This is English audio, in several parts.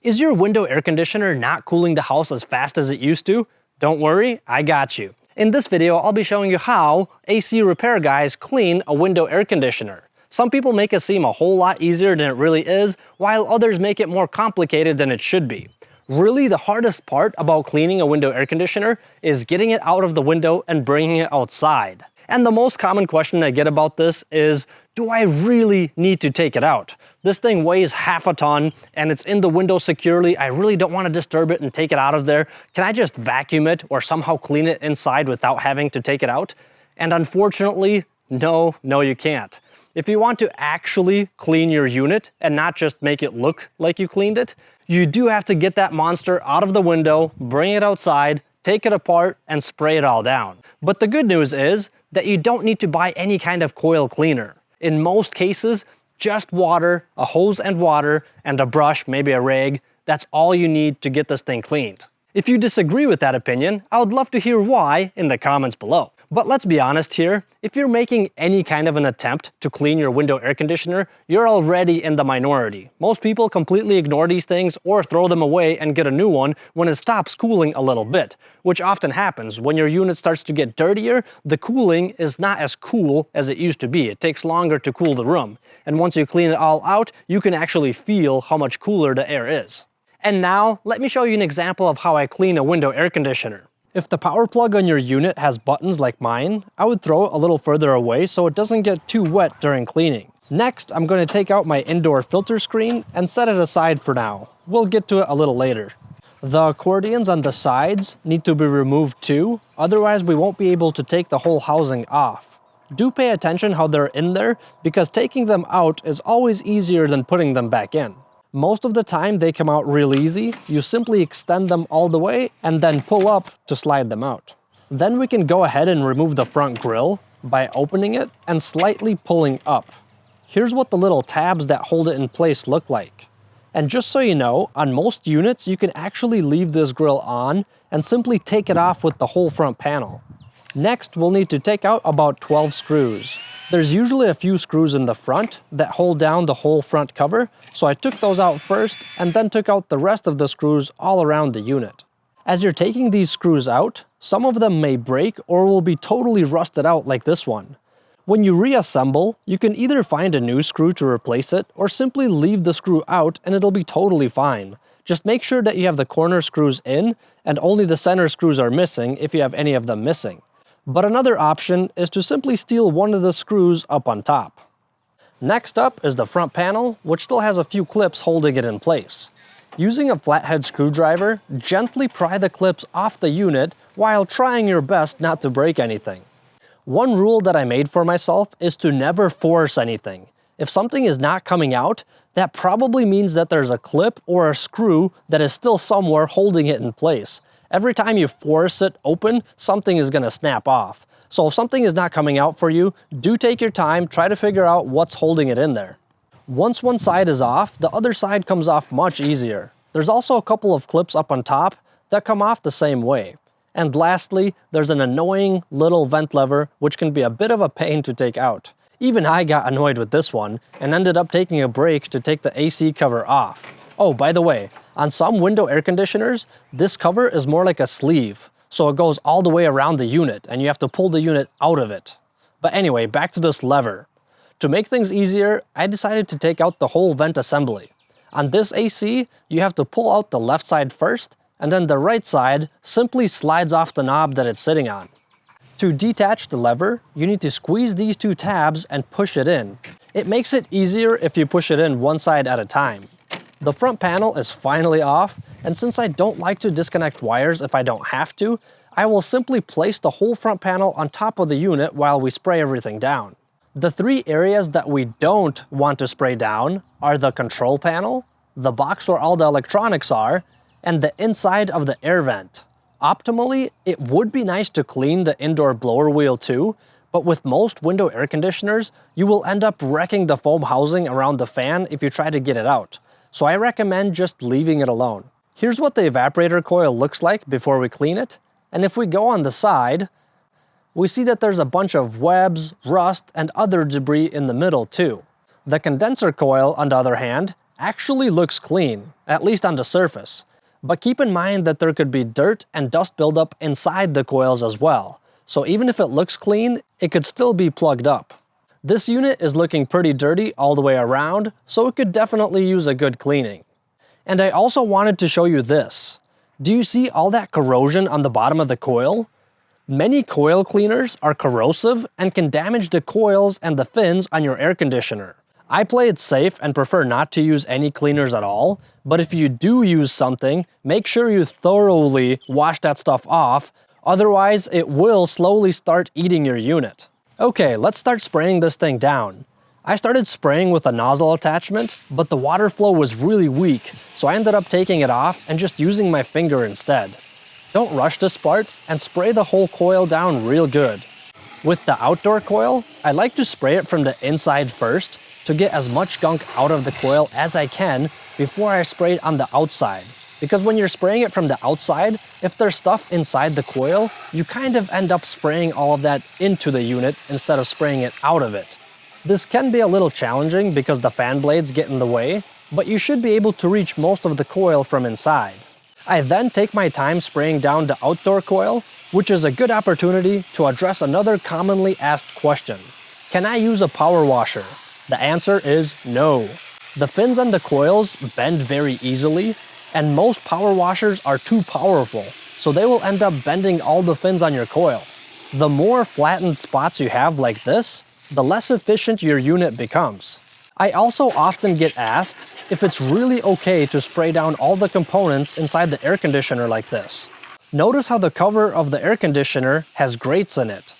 Is your window air conditioner not cooling the house as fast as it used to? Don't worry, I got you. In this video, I'll be showing you how AC repair guys clean a window air conditioner. Some people make it seem a whole lot easier than it really is, while others make it more complicated than it should be. Really, the hardest part about cleaning a window air conditioner is getting it out of the window and bringing it outside. And the most common question I get about this is, do I really need to take it out? This thing weighs half a ton and it's in the window securely. I really don't want to disturb it and take it out of there. Can I just vacuum it or somehow clean it inside without having to take it out? And unfortunately, no, you can't. If you want to actually clean your unit and not just make it look like you cleaned it, you do have to get that monster out of the window, bring it outside, take it apart, and spray it all down. But the good news is that you don't need to buy any kind of coil cleaner. In most cases, just water, a hose and water, and a brush, maybe a rag. That's all you need to get this thing cleaned. If you disagree with that opinion, I would love to hear why in the comments below. But let's be honest here, if you're making any kind of an attempt to clean your window air conditioner, you're already in the minority. Most people completely ignore these things or throw them away and get a new one when it stops cooling a little bit, which often happens. When your unit starts to get dirtier, the cooling is not as cool as it used to be. It takes longer to cool the room. And once you clean it all out, you can actually feel how much cooler the air is. And now, let me show you an example of how I clean a window air conditioner. If the power plug on your unit has buttons like mine, I would throw it a little further away so it doesn't get too wet during cleaning. Next, I'm going to take out my indoor filter screen and set it aside for now. We'll get to it a little later. The accordions on the sides need to be removed too, otherwise we won't be able to take the whole housing off. Do pay attention how they're in there, because taking them out is always easier than putting them back in. Most of the time they come out real easy. You simply extend them all the way and then pull up to slide them out. Then we can go ahead and remove the front grille by opening it and slightly pulling up. Here's what the little tabs that hold it in place look like. And just so you know, on most units you can actually leave this grille on and simply take it off with the whole front panel. Next, we'll need to take out about 12 screws. There's usually a few screws in the front that hold down the whole front cover, so I took those out first and then took out the rest of the screws all around the unit. As you're taking these screws out, some of them may break or will be totally rusted out like this one. When you reassemble, you can either find a new screw to replace it or simply leave the screw out and it'll be totally fine. Just make sure that you have the corner screws in and only the center screws are missing if you have any of them missing. But another option is to simply steal one of the screws up on top. Next up is the front panel, which still has a few clips holding it in place. Using a flathead screwdriver, gently pry the clips off the unit while trying your best not to break anything. One rule that I made for myself is to never force anything. If something is not coming out, that probably means that there's a clip or a screw that is still somewhere holding it in place. Every time you force it open, something is going to snap off. So if something is not coming out for you, do take your time, try to figure out what's holding it in there. Once one side is off, the other side comes off much easier. There's also a couple of clips up on top that come off the same way. And lastly, there's an annoying little vent lever which can be a bit of a pain to take out. Even I got annoyed with this one and ended up taking a break to take the AC cover off. Oh, by the way, on some window air conditioners, this cover is more like a sleeve, so it goes all the way around the unit and you have to pull the unit out of it. But anyway, back to this lever. To make things easier, I decided to take out the whole vent assembly. On this AC, you have to pull out the left side first, and then the right side simply slides off the knob that it's sitting on. To detach the lever, you need to squeeze these two tabs and push it in. It makes it easier if you push it in one side at a time. The front panel is finally off, and since I don't like to disconnect wires if I don't have to, I will simply place the whole front panel on top of the unit while we spray everything down. The three areas that we don't want to spray down are the control panel, the box where all the electronics are, and the inside of the air vent. Optimally, it would be nice to clean the indoor blower wheel too, but with most window air conditioners, you will end up wrecking the foam housing around the fan if you try to get it out. So I recommend just leaving it alone. Here's what the evaporator coil looks like before we clean it. And if we go on the side, we see that there's a bunch of webs, rust, and other debris in the middle too. The condenser coil, on the other hand, actually looks clean, at least on the surface. But keep in mind that there could be dirt and dust buildup inside the coils as well. So even if it looks clean, it could still be plugged up. This unit is looking pretty dirty all the way around, so it could definitely use a good cleaning. And I also wanted to show you this. Do you see all that corrosion on the bottom of the coil? Many coil cleaners are corrosive and can damage the coils and the fins on your air conditioner. I play it safe and prefer not to use any cleaners at all, but if you do use something, make sure you thoroughly wash that stuff off, otherwise it will slowly start eating your unit. Okay, let's start spraying this thing down. I started spraying with a nozzle attachment, but the water flow was really weak, so I ended up taking it off and just using my finger instead. Don't rush this part and spray the whole coil down real good. With the outdoor coil, I like to spray it from the inside first to get as much gunk out of the coil as I can before I spray it on the outside. Because when you're spraying it from the outside, if there's stuff inside the coil, you kind of end up spraying all of that into the unit instead of spraying it out of it. This can be a little challenging because the fan blades get in the way, but you should be able to reach most of the coil from inside. I then take my time spraying down the outdoor coil, which is a good opportunity to address another commonly asked question. Can I use a power washer? The answer is no. The fins on the coils bend very easily, and most power washers are too powerful, so they will end up bending all the fins on your coil. The more flattened spots you have like this, the less efficient your unit becomes. I also often get asked if it's really okay to spray down all the components inside the air conditioner like this. Notice how the cover of the air conditioner has grates in it.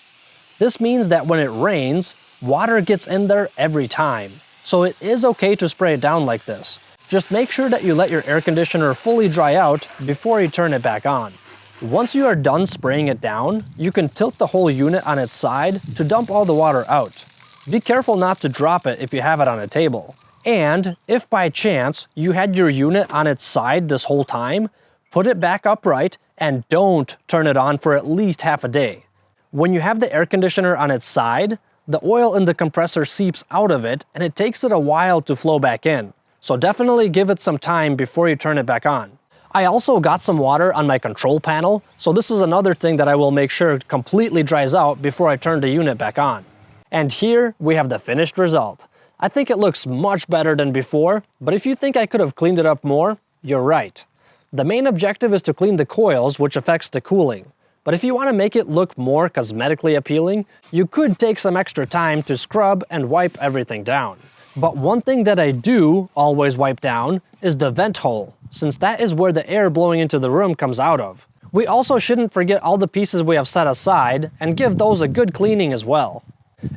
This means that when it rains, water gets in there every time. So it is okay to spray it down like this. Just make sure that you let your air conditioner fully dry out before you turn it back on. Once you are done spraying it down, you can tilt the whole unit on its side to dump all the water out. Be careful not to drop it if you have it on a table. And if by chance you had your unit on its side this whole time, put it back upright and don't turn it on for at least half a day. When you have the air conditioner on its side, the oil in the compressor seeps out of it and it takes it a while to flow back in. So definitely give it some time before you turn it back on. I also got some water on my control panel, so this is another thing that I will make sure completely dries out before I turn the unit back on. And here we have the finished result. I think it looks much better than before, but if you think I could have cleaned it up more, you're right. The main objective is to clean the coils, which affects the cooling. But if you want to make it look more cosmetically appealing, you could take some extra time to scrub and wipe everything down. But one thing that I do always wipe down is the vent hole, since that is where the air blowing into the room comes out of. We also shouldn't forget all the pieces we have set aside and give those a good cleaning as well.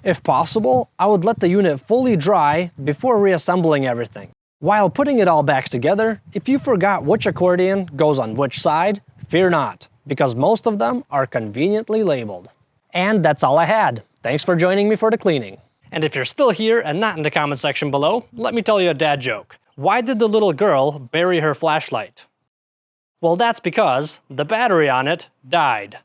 If possible, I would let the unit fully dry before reassembling everything. While putting it all back together, if you forgot which accordion goes on which side, fear not, because most of them are conveniently labeled. And that's all I had. Thanks for joining me for the cleaning. And if you're still here and not in the comment section below, let me tell you a dad joke. Why did the little girl bury her flashlight? Well, that's because the battery on it died.